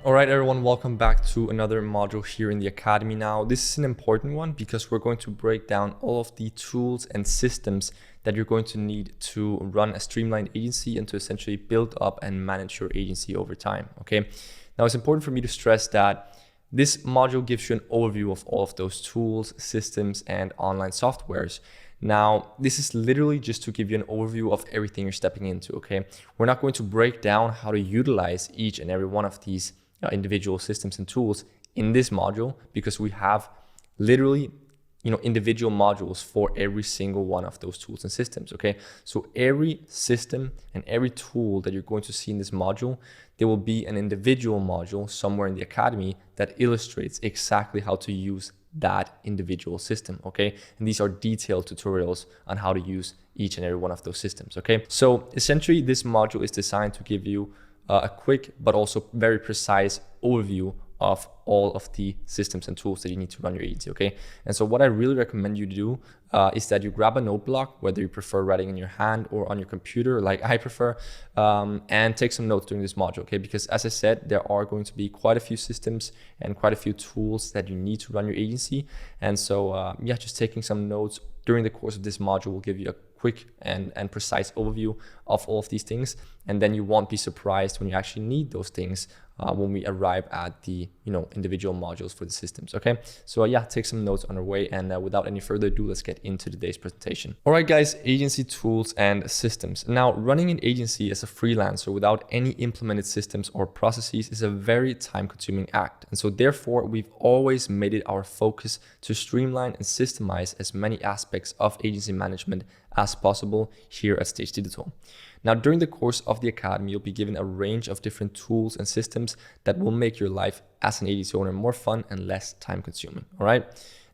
All right, everyone, welcome back to another module here in the Academy. Now, this is an important one because we're going to break down all of the tools and systems that you're going to need to run a streamlined agency and to essentially build up and manage your agency over time, okay? Now, it's important for me to stress that this module gives you an overview of all of those tools, systems, and online softwares. Now, this is literally just to give you an overview of everything you're stepping into, okay? We're not going to break down how to utilize each and every one of these individual systems and tools in this module because we have literally individual modules for every single one of those tools and systems. Okay, so every system and every tool that you're going to see in this module, there will be an individual module somewhere in the Academy that illustrates exactly how to use that individual system. Okay, and these are detailed tutorials on how to use each and every one of those systems. Okay, so essentially this module is designed to give you a quick but also very precise overview of all of the systems and tools that you need to run your agency, okay? And so what I really recommend you do is that you grab a note block, whether you prefer writing in your hand or on your computer, like I prefer, and take some notes during this module, okay? Because as I said, there are going to be quite a few systems and quite a few tools that you need to run your agency. And so, yeah, just taking some notes during the course of this module will give you a quick and precise overview of all of these things. And then you won't be surprised when you actually need those things when we arrive at the individual modules for the systems. Okay, so yeah, take some notes on our way, and without any further ado, let's get into today's presentation. All right, guys, agency tools and systems. Now, running an agency as a freelancer without any implemented systems or processes is a very time-consuming act, and so therefore we've always made it our focus to streamline and systemize as many aspects of agency management as possible here at Stage Digital. Now, during the course of the Academy, you'll be given a range of different tools and systems that will make your life as an agency owner more fun and less time consuming, all right?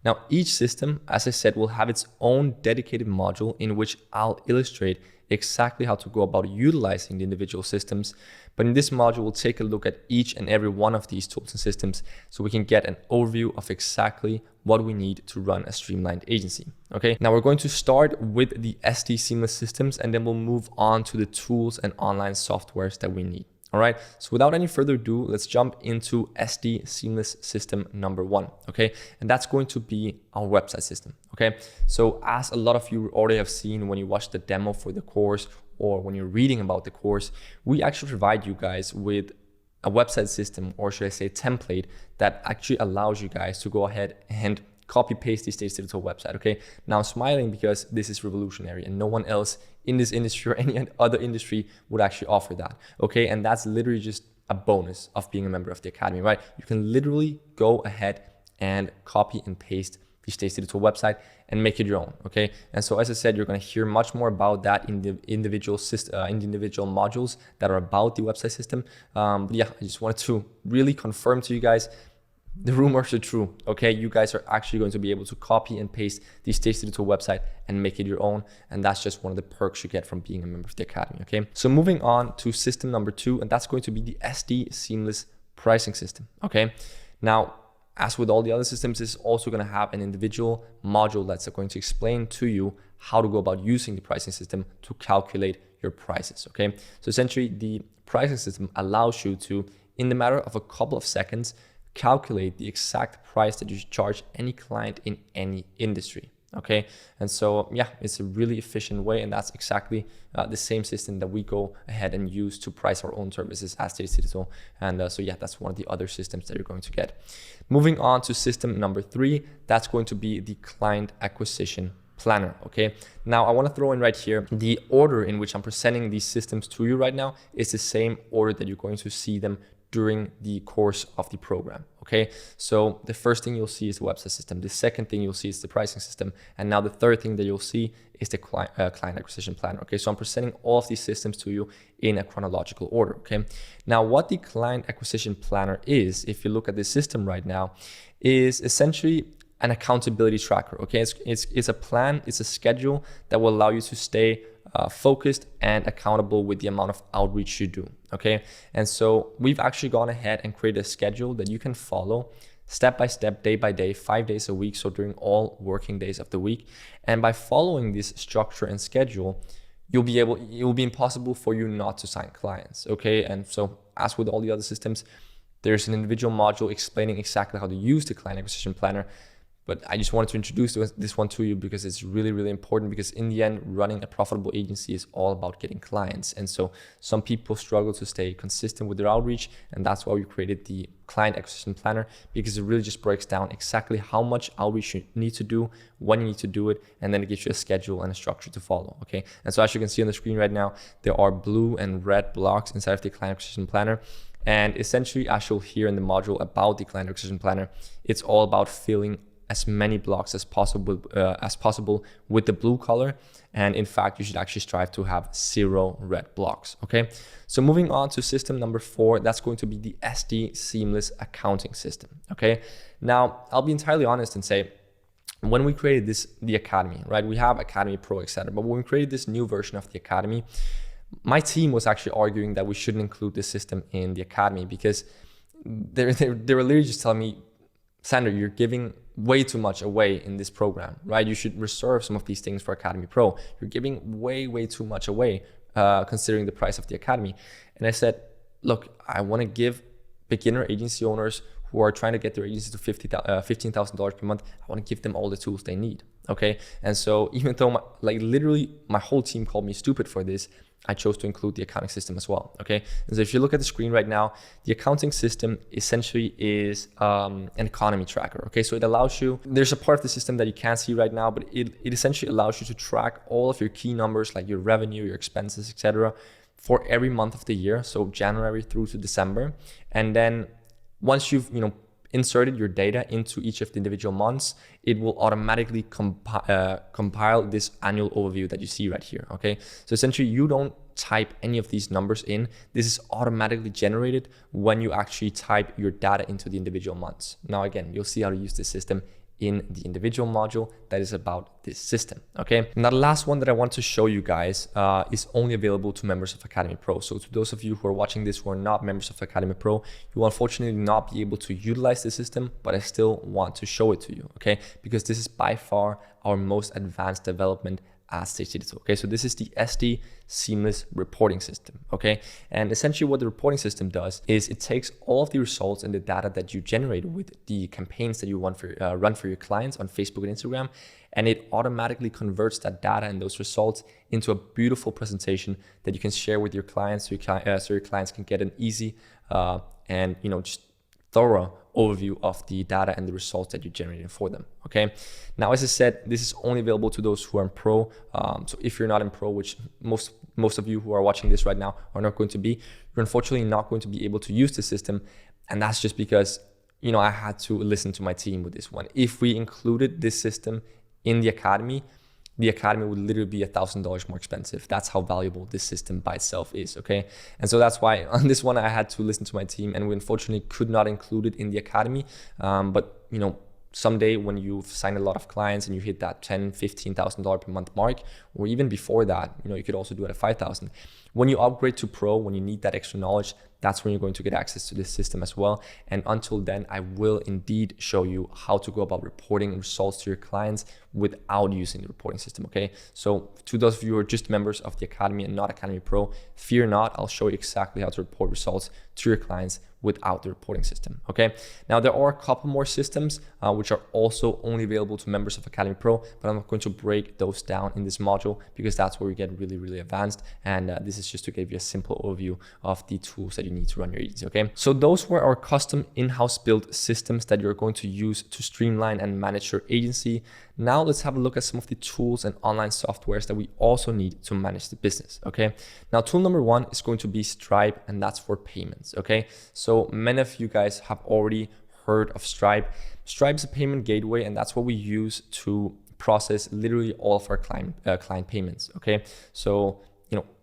Now, each system, as I said, will have its own dedicated module in which I'll illustrate exactly how to go about utilizing the individual systems. But in this module, we'll take a look at each and every one of these tools and systems so we can get an overview of exactly what we need to run a streamlined agency. Okay, now we're going to start with the SD seamless systems, and then we'll move on to the tools and online softwares that we need. All right, so without any further ado, let's jump into SD seamless system number one, okay? And that's going to be our website system, okay? So as a lot of you already have seen when you watch the demo for the course or when you're reading about the course, we actually provide you guys with a website system, or should I say template, that actually allows you guys to go ahead and copy paste the Stage Digital website, okay? Now I'm smiling because this is revolutionary and no one else in this industry or any other industry would actually offer that, okay? And that's literally just a bonus of being a member of the Academy, right? You can literally go ahead and copy and paste the Stage Digital website and make it your own, okay? And so as I said, you're gonna hear much more about that in the individual modules that are about the website system. But yeah, I just wanted to really confirm to you guys, the rumors are true, okay? You guys are actually going to be able to copy and paste the Stage Digital website and make it your own. And that's just one of the perks you get from being a member of the Academy, okay? So moving on to system number two, and that's going to be the SD seamless pricing system, okay? Now, as with all the other systems, it's also going to have an individual module that's going to explain to you how to go about using the pricing system to calculate your prices, okay? So essentially, the pricing system allows you to, in the matter of a couple of seconds, calculate the exact price that you should charge any client in any industry, okay? And so, yeah, it's a really efficient way, and that's exactly the same system that we go ahead and use to price our own services as Stage Digital. And so, yeah, that's one of the other systems that you're going to get. Moving on to system number three, that's going to be the client acquisition planner, okay? Now, I want to throw in right here, the order in which I'm presenting these systems to you right now is the same order that you're going to see them during the course of the program, okay? So the first thing you'll see is the website system. The second thing you'll see is the pricing system. And now the third thing that you'll see is the client acquisition planner, okay? So I'm presenting all of these systems to you in a chronological order, okay? Now, what the client acquisition planner is, if you look at the system right now, is essentially an accountability tracker, okay? It's a plan, it's a schedule that will allow you to stay focused and accountable with the amount of outreach you do, okay? And so we've actually gone ahead and created a schedule that you can follow step by step, day by day, 5 days a week, so during all working days of the week. And by following this structure and schedule, it will be impossible for you not to sign clients, okay? And so as with all the other systems, There's an individual module explaining exactly how to use the client acquisition planner. But I just wanted to introduce this one to you because it's really, really important, because in the end, running a profitable agency is all about getting clients. And so some people struggle to stay consistent with their outreach. And that's why we created the client acquisition planner, because it really just breaks down exactly how much outreach you need to do, when you need to do it, and then it gives you a schedule and a structure to follow. Okay. And so as you can see on the screen right now, there are blue and red blocks inside of the client acquisition planner. And essentially, as you'll hear in the module about the client acquisition planner, it's all about filling as many blocks as possible with the blue color. And in fact, you should actually strive to have 0 red blocks. Okay. So moving on to system number 4, that's going to be the SD seamless accounting system. Okay. Now I'll be entirely honest and say, when we created the Academy, right? We have Academy Pro, etc. But when we created this new version of the Academy, my team was actually arguing that we shouldn't include this system in the Academy, because they were literally just telling me, Sander, you're giving way too much away in this program, right? You should reserve some of these things for Academy Pro. You're giving way too much away, considering the price of the Academy. And I said, look, I want to give beginner agency owners who are trying to get their agency to $15,000 per month, I want to give them all the tools they need. Okay. And so even though literally my whole team called me stupid for this, I chose to include the accounting system as well. Okay. And so if you look at the screen right now, the accounting system essentially is an economy tracker. Okay. So it allows you, there's a part of the system that you can't see right now, but it essentially allows you to track all of your key numbers, like your revenue, your expenses, etc., for every month of the year. So January through to December. And then once you've, inserted your data into each of the individual months, it will automatically compile this annual overview that you see right here. Okay. So essentially you don't type any of these numbers in. This is automatically generated when you actually type your data into the individual months. Now, again, you'll see how to use this system in the individual module that is about this system. Okay. Now, the last one that I want to show you guys is only available to members of Academy Pro. So to those of you who are watching this who are not members of Academy Pro, you will unfortunately not be able to utilize the system, but I still want to show it to you. Okay. Because this is by far our most advanced development as Stage Digital. Okay, so this is the SD seamless reporting system. Okay, and essentially what the reporting system does is it takes all of the results and the data that you generate with the campaigns that you want for run for your clients on Facebook and Instagram, and it automatically converts that data and those results into a beautiful presentation that you can share with your clients, so your clients can get an easy and just thorough overview of the data and the results that you're generating for them. Okay. Now, as I said, this is only available to those who are in Pro. So if you're not in Pro, which most of you who are watching this right now are not going to be, you're unfortunately not going to be able to use the system. And that's just because, I had to listen to my team with this one. If we included this system in the Academy would literally be $1,000 more expensive. That's how valuable this system by itself is, okay? And so that's why on this one, I had to listen to my team, and we unfortunately could not include it in the Academy. But someday when you've signed a lot of clients and you hit that $10,000, $15,000 per month mark, or even before that, you could also do it at $5,000. When you upgrade to Pro, when you need that extra knowledge, that's when you're going to get access to this system as well. And until then, I will indeed show you how to go about reporting results to your clients without using the reporting system, okay? So to those of you who are just members of the Academy and not Academy Pro, fear not, I'll show you exactly how to report results to your clients without the reporting system, okay? Now, there are a couple more systems which are also only available to members of Academy Pro, but I'm not going to break those down in this module because that's where we get really, really advanced. And this is just to give you a simple overview of the tools that you need to run your agency, okay? So those were our custom in-house built systems that you're going to use to streamline and manage your agency. Now let's have a look at some of the tools and online softwares that we also need to manage the business, okay? Now, tool number one is going to be Stripe, and that's for payments, okay? So many of you guys have already heard of Stripe. Stripe is a payment gateway, and that's what we use to process literally all of our client payments, okay? So,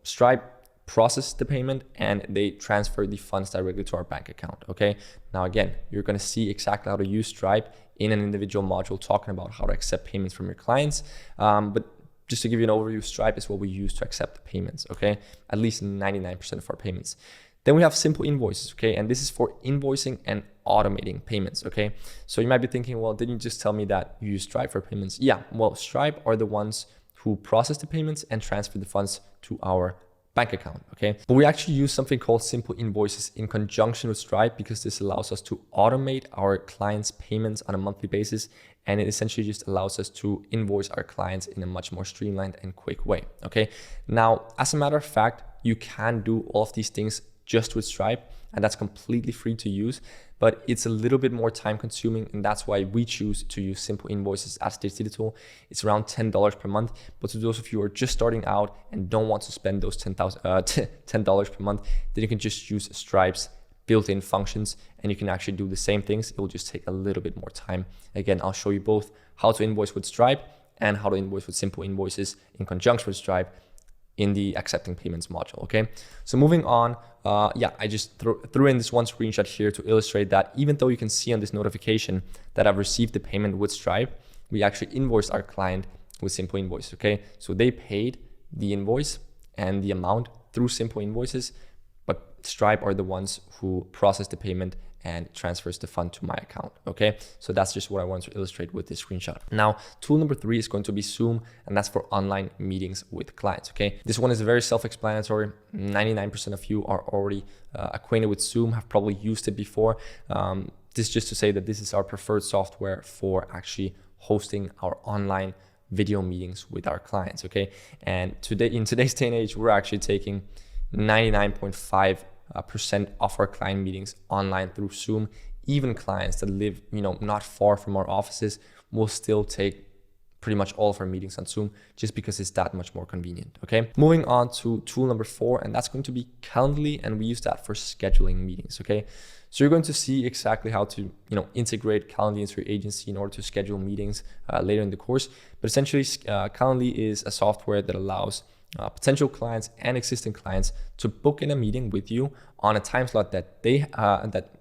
Stripe process the payment and they transfer the funds directly to our bank account, okay? Now, again, you're gonna see exactly how to use Stripe in an individual module talking about how to accept payments from your clients. But just to give you an overview, Stripe is what we use to accept the payments, okay? At least 99% of our payments. Then we have simple invoices, okay? And this is for invoicing and automating payments, okay? So you might be thinking, well, didn't you just tell me that you use Stripe for payments? Yeah, well, Stripe are the ones who process the payments and transfer the funds to our bank account, okay? But we actually use something called Simple Invoices in conjunction with Stripe because this allows us to automate our clients' payments on a monthly basis, and it essentially just allows us to invoice our clients in a much more streamlined and quick way, okay? Now, as a matter of fact, you can do all of these things just with Stripe, and that's completely free to use, but it's a little bit more time consuming, and that's why we choose to use Simple Invoices at Stage Digital. It's around $10 per month, but to those of you who are just starting out and don't want to spend those $10 per month, then you can just use Stripe's built-in functions, and you can actually do the same things. It will just take a little bit more time. Again, I'll show you both how to invoice with Stripe and how to invoice with Simple Invoices in conjunction with Stripe in the accepting payments module, okay? So moving on, I just threw in this one screenshot here to illustrate that even though you can see on this notification that I've received the payment with Stripe, we actually invoiced our client with Simple Invoices, okay? So they paid the invoice and the amount through Simple Invoices, but Stripe are the ones who process the payment and transfers the fund to my account, okay? So that's just what I want to illustrate with this screenshot. Now, tool number 3 is going to be Zoom, and that's for online meetings with clients, okay? This one is very self-explanatory. 99% of you are already acquainted with Zoom, have probably used it before. This is just to say that this is our preferred software for actually hosting our online video meetings with our clients, okay? And today, in today's day and age, we're actually taking 99.5% of our client meetings online through Zoom. Even clients that live, not far from our offices will still take pretty much all of our meetings on Zoom just because it's that much more convenient, okay? Moving on to tool number 4, and that's going to be Calendly, and we use that for scheduling meetings, okay? So you're going to see exactly how to, integrate Calendly into your agency in order to schedule meetings later in the course. But essentially, Calendly is a software that allows potential clients and existing clients to book in a meeting with you on a time slot that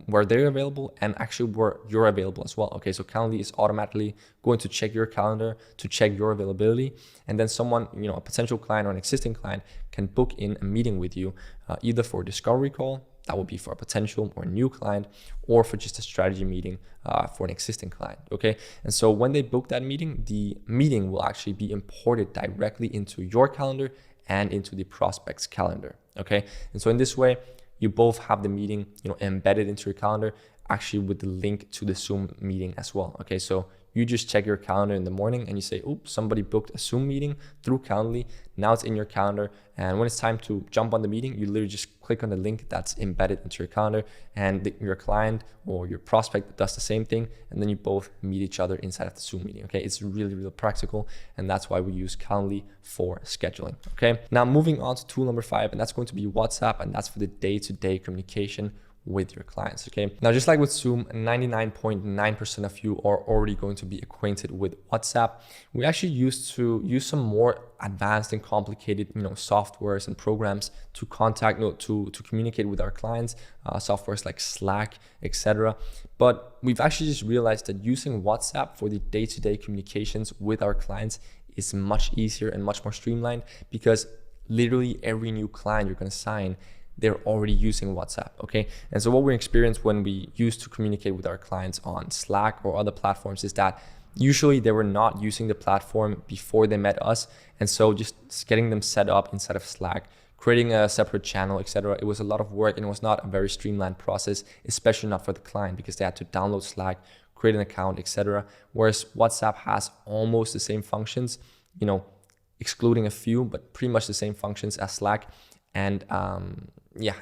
where they're available and actually where you're available as well. Okay, so Calendly is automatically going to check your calendar to check your availability, and then someone, a potential client or an existing client can book in a meeting with you, either for a discovery call, that will be for a potential or new client, or for just a strategy meeting for an existing client, okay? And so when they book that meeting, the meeting will actually be imported directly into your calendar and into the prospect's calendar, okay? And so in this way, you both have the meeting, embedded into your calendar, actually with the link to the Zoom meeting as well, okay? So you just check your calendar in the morning and you say, oops, somebody booked a Zoom meeting through Calendly. Now it's in your calendar. And when it's time to jump on the meeting, you literally just click on the link that's embedded into your calendar, and your client or your prospect does the same thing. And then you both meet each other inside of the Zoom meeting, okay? It's really, really practical. And that's why we use Calendly for scheduling, okay? Now moving on to tool number 5, and that's going to be WhatsApp, and that's for the day-to-day communication with your clients, okay? Now, just like with Zoom, 99.9% of you are already going to be acquainted with WhatsApp. We actually used to use some more advanced and complicated, softwares and programs to contact, to communicate with our clients, softwares like Slack, etc. But we've actually just realized that using WhatsApp for the day-to-day communications with our clients is much easier and much more streamlined, because literally every new client you're going to sign, they're already using WhatsApp, okay? And so what we experience when we used to communicate with our clients on Slack or other platforms is that usually they were not using the platform before they met us. And so just getting them set up inside of Slack, creating a separate channel, etc., it was a lot of work, and it was not a very streamlined process, especially not for the client, because they had to download Slack, create an account, etc. Whereas WhatsApp has almost the same functions, excluding a few, but pretty much the same functions as Slack. And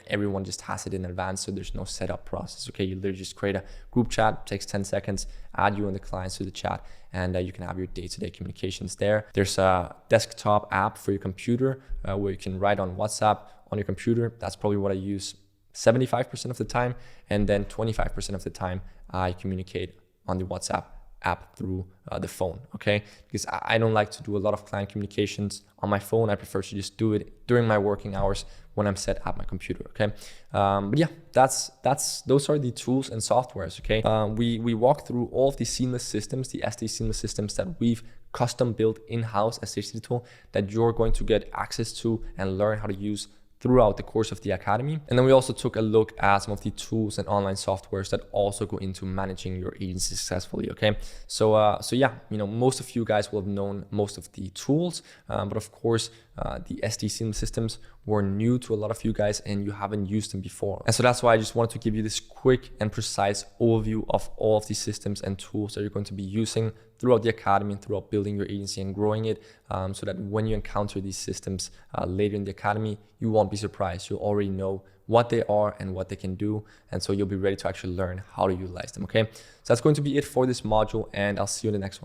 everyone just has it in advance, so there's no setup process, okay? You literally just create a group chat, takes 10 seconds, add you and the clients to the chat, and you can have your day-to-day communications there. There's a desktop app for your computer where you can write on WhatsApp on your computer. That's probably what I use 75% of the time, and then 25% of the time I communicate on the WhatsApp app through the phone, okay? Because I don't like to do a lot of client communications on my phone. I prefer to just do it during my working hours when I'm set at my computer, okay? But yeah, those are the tools and softwares, okay? We walk through all of the seamless systems, the SD seamless systems that we've custom built in-house as Stage Digital, that you're going to get access to and learn how to use throughout the course of the academy. And then we also took a look at some of the tools and online softwares that also go into managing your agency successfully. Okay, so yeah, most of you guys will have known most of the tools, but of course the SD systems were new to a lot of you guys and you haven't used them before. And so that's why I just wanted to give you this quick and precise overview of all of these systems and tools that you're going to be using throughout the academy and throughout building your agency and growing it, so that when you encounter these systems later in the academy, you won't be surprised. You'll already know what they are and what they can do. And so you'll be ready to actually learn how to utilize them. Okay, so that's going to be it for this module, and I'll see you in the next one.